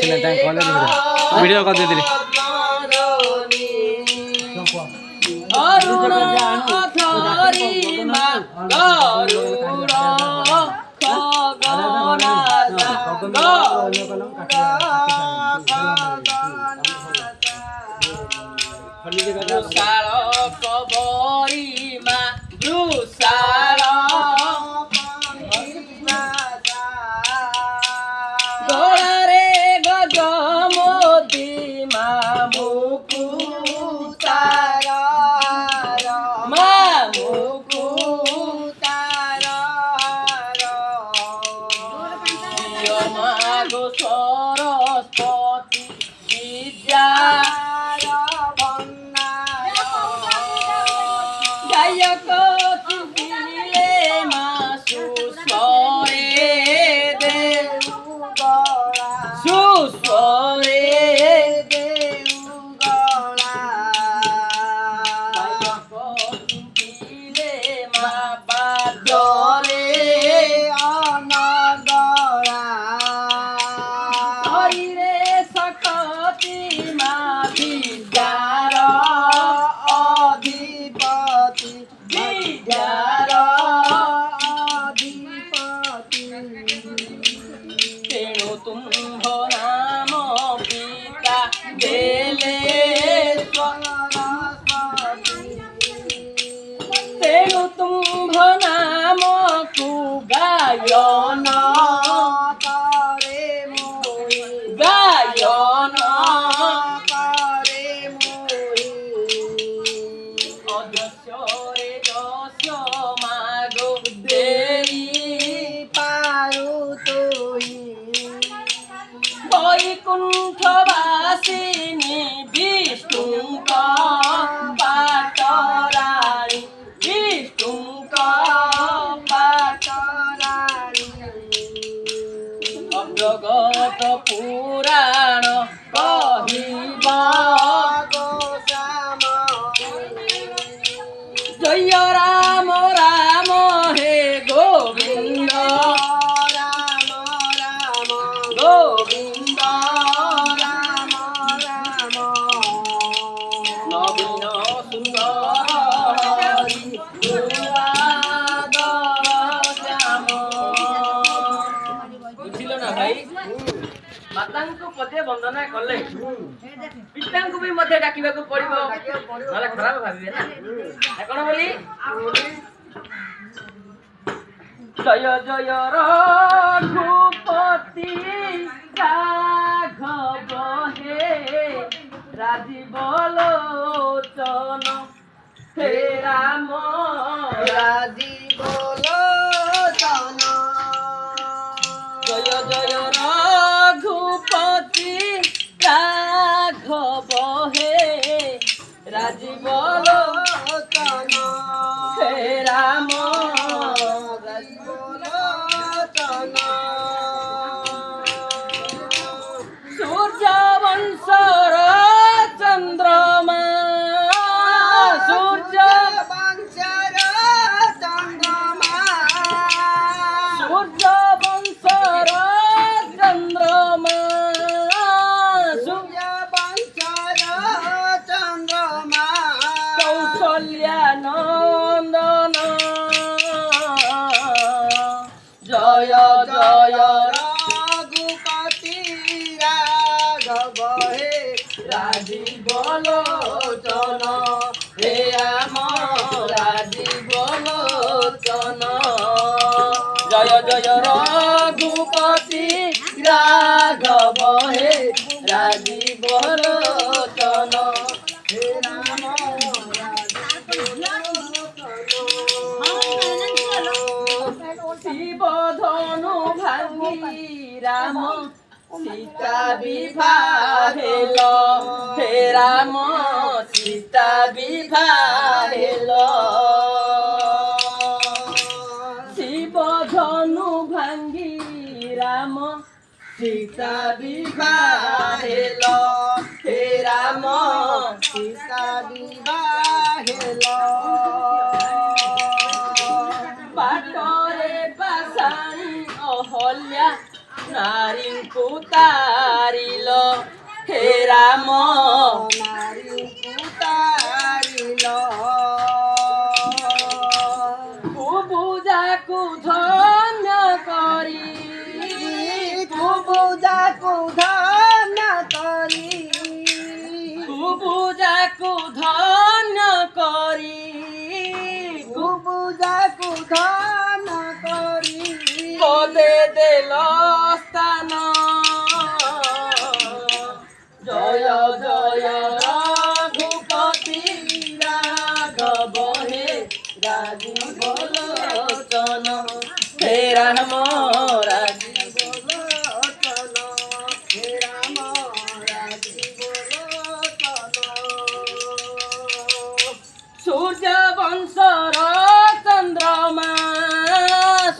ଆସିଲେ ତାଙ୍କ କଲେ ଭିଡ଼ିଓ କରିଦେଇଥିଲି। ଅରୁଣ ଧରି ମା ଗରୁଡ଼ ବୃଷାଳ କବରୀ ମା ବୃଷାଳ ଗଳାରେ ଗଜମୋତି ମା ମୁକୁତାର ମା ମୁକୁତାର ମା ଗো ସରସ୍ୱତୀ ବିଦ୍ୟା গায়ক চুপিলে মা সুস্বরে দেউগলা সুস্বরে দেউগলা গায়ক চুপিলে মা বাদরে অনগলা হরিরে সকতি মা বিদ্যার অধিপতি বিদ্যার অধিপতি তেণু তুম্ভ নাম পিতা দেলে তেণু তুম্ভ নাম কু গায়ন করে মোই গায়ন করে মোই অদস্যরে দস্য মাগো দেই পারু তুই বৈকুণ্ঠবাসিনী বিষ্ণুঙ্ক পাটরাণী বিষ্ণুঙ্ক পাটরাণী অগ্রগত পুরাণ কহিব জয় রাম রাম হে গোবিন্দ রাম রাম গোবিন্দ রাম রাম নবীন সুন্দর হরি শ্যাম বুঝিল না ভাই মাতাଙ୍କୁ ପଦେ ବନ୍ଦନା କଲେ ପିତାଙ୍କୁ ବି ମଧ୍ୟ ଡାକିବାକୁ ପଡିବ ନହେଲେ ଖରାପ ଭାବିବେ ନା କଣ ବୋଲି ଜୟ ଜୟ ରଘୁପତି ରାଘବ ହେ ରାଜୀବ ଲୋଚନ ହେ ରାମ ରାଜୀବ লোচন জয় জয় রঘুপতি রাঘব হে রাজীব লোচন হে রাম রাজীব লোচন সূর্য বংশর চন্দ্রমা সূর্য বংশর চন্দ্রমা সূর্য বংশর চন্দ্রমা সূর্য বংশর চন্দ্রমা কৌশল্যা নন্দন জয় জয় রঘুপতি রাঘব হে রাজীব লোচন হে রাম রাজীব লোচন জয় জয় রঘুপতি রাঘব হে রাজীব লোচন হে রাম শিব ধনু ভাঙ্গি রাম সীতা বিবাহ হেল হে রাম সীতা বিবাহ হেল শিব ধনু ভাঙ্গি রাম সীতা বিবাহ হেল হে রাম সীতা বিবাহ হেল বাটরে পাশাণী অহল্যা नारीଙ୍କୁ ତାରିଲ हे राम ନାରୀଙ୍କୁ ତାରିଲ କୁବୁଜାକୁ ଧନ୍ୟ କରି କୁବୁଜାକୁ ଧନ୍ୟ କରି କୁବୁଜାକୁ ଧନ୍ୟ କରି କୁବୁଜାକୁ ଧନ୍ୟ କରି ପଦେ ଦେଲ ସ୍ଥାନ ଜୟ ଜୟ ରଘୁପତି ରାଘବ ହେ ରାଜୀବ ଲୋଚନ हे राम राजीव ଲୋଚନ ହେ ରାମ ରାଜୀବ ଲୋଚନ सूर्य वंशर चंद्रमा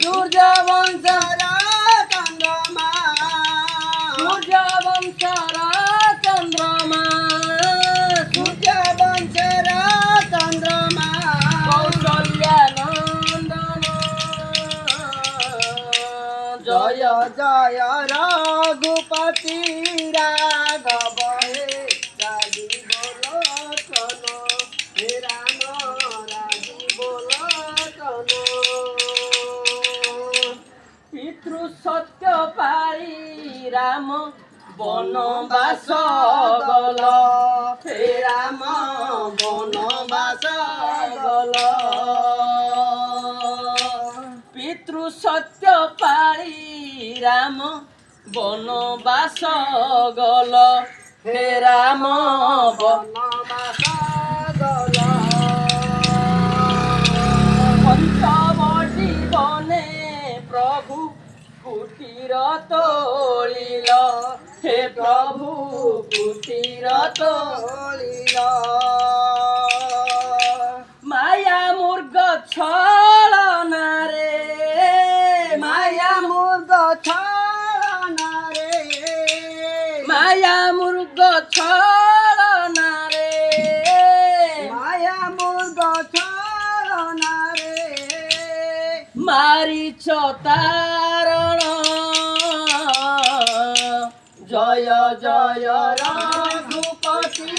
सूर्य वंशर ଚନ୍ଦ୍ରମା सूर्य वंशर चंद्रमा ସୂର୍ଯ୍ୟ ବଂଶର ଚନ୍ଦ୍ରମା कौशल्या नंदन जय ଜୟ ଜୟ ରଘୁପତି ରାଘବ ହେ ରାଜୀବ ଲୋଚନ ହେ ରାମ ରାଜୀବ ଲୋଚନ पितृ सत्य पाई राम बनवास गल हे राम বনবাস गल पितृ सत्य पाई राम बनवास गल हे राम বনবাস গল पंचवटी बने प्रभु कुटीर तोलिल हे प्रभु कुटीर ତୋଳିଲ माया मुर्ग छलनारे ମାୟା ମୃଗ ଛଳନାରେ माया मुर्ग छलनारे ମାୟା ମୃଗ ଛଳନାରେ मारिच तारण जय जय रघुपति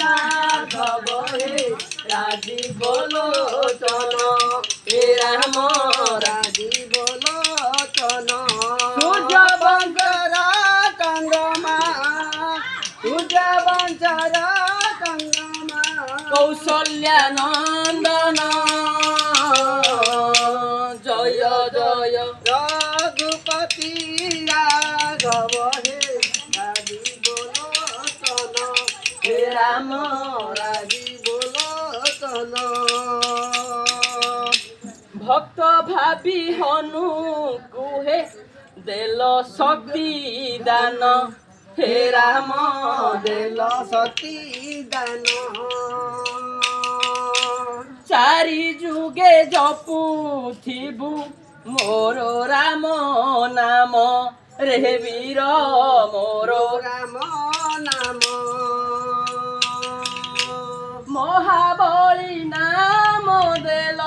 राघव हे राजीव लोचन हे राम ରାଜୀବ ଲୋଚନ ସୂର୍ଯ୍ୟ ବଂଶର ଚନ୍ଦ୍ରମା ସୂର୍ଯ୍ୟ ବଂଶର ଚନ୍ଦ୍ରମା कौशल्या नंदन जय जय रघुपति राघव हे राजीव लोचन हे राम राजीव लोचन भक्त भाबी हनु कुहे देल शक्ति दान हे राम ଦେଲ ସତୀ ଦାନ चारि जुगे जपुथिबु मोर राम नाम रे वीर मोर ରାମ ନାମ महाबली नाम देल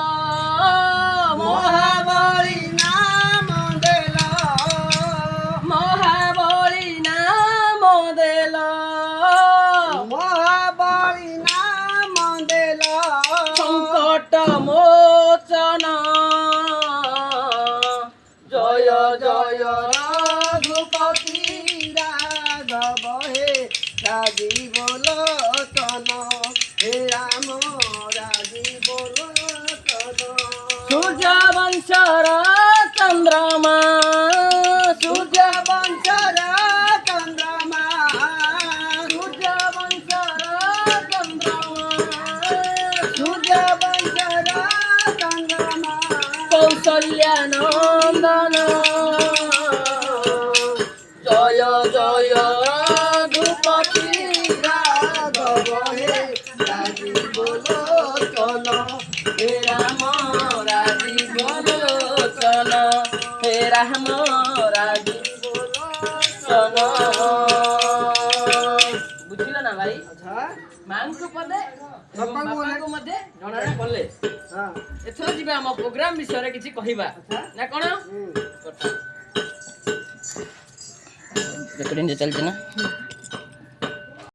ମହାବଳୀ ନାମ ଦେଲ महाबली नाम देल ମହାବଳୀ ନାମ ଦେଲ संकट मोचन जय जय ରଘୁପତି ରାଘବ ହେ ରାଜୀବ ଲୋଚନ ହେ ରାମ ରାଜୀବ ଲୋଚନ सूर्य वंशर चंद्रमा सूर्य ବଂଶର ଚନ୍ଦ୍ରମା सूर्य वंशर चंद्रमा ସୂର୍ଯ୍ୟ ବଂଶର ଚନ୍ଦ୍ରମା कौशल्या नंदन जय जय रघुपति ରାଘବ ହେ ରାଜୀବ ଲୋଚନ हे राम राजीव लोचन हे राम राजीव लोचन बुझिल ना भाई ଆଚ୍ଛା ମାଙ୍କୁ ପଦେ ଏବଂ ବାପାଙ୍କୁ ବାପାଙ୍କୁ ମଧ୍ୟ ଜଣାଣ କଲେ ହଁ ଏଥର ଯିବା ଆମ ପ୍ରୋଗ୍ରାମ ବିଷୟରେ କିଛି କହିବା ନା କଣ ହୁଁ। କଥା রেকর্ডিং যে চলছে না